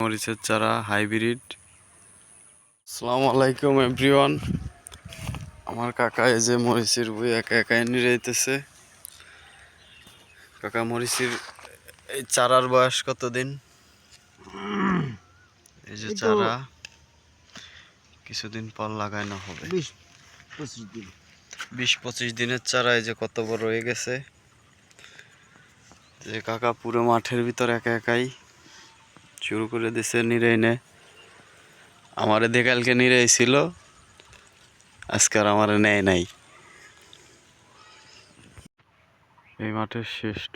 মরিচের চারা হাইব্রিড। আসসালামু আলাইকুম এভরিওয়ান। আমার কাকা এই যে মরিচের বই একা একাই নিরাইতেছে। কাকা মরিচের এই চারার বয়স কতদিন? এই যে চারা কিছুদিন পর লাগানো হবে, 20-25 দিনের চারা। এই যে কত বড় হয়ে গেছে। যে কাকা পুরো মাঠের ভিতর একা একাই শুরু করে দিছে নিরাইনে। আমারে দিয়ে কালকে নিরাইছিল, আজকে আর আমারে নেয় নাই। এই মাঠের শ্রেষ্ঠ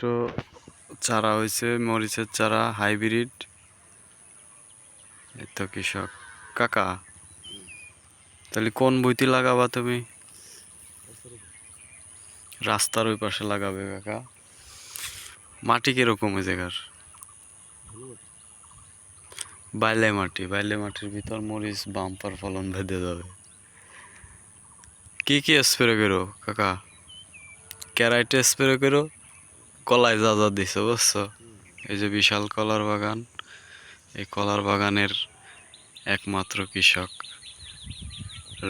চারা হয়েছে মরিচের চারা হাইব্রিড। এই তো কৃষক কাকা, তাহলে কোন বইতে লাগাবা তুমি? রাস্তার ওই পাশে লাগাবে কাকা। মাটি কিরকম ওই জায়গার? বাইলে মাটি, বাইলে মাটির ভিতর মরিচ বাম্পার ফলন ভেদে যাবে। কি কি স্প্রে করো কাকা? ক্যারাইটে স্প্রে করো, কলায় যা যা দিছো বুঝছো। এই যে বিশাল কলার বাগান, এই কলার বাগানের একমাত্র কৃষক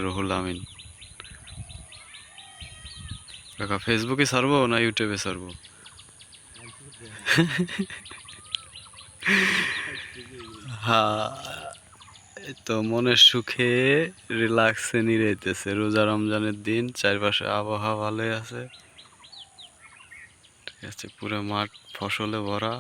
রুহুল আমিন কাকা। ফেসবুকে ছাড়বো না ইউটিউবে ছাড়বো? হ্যাঁ, এই তো মনের সুখে রিল্যাক্সে নিরাইতেছে। রোজা রমজানের দিন, চারপাশে আবহাওয়া ভালোই আছে, ঠিক আছে। পুরো মাঠ ফসলে ভরা।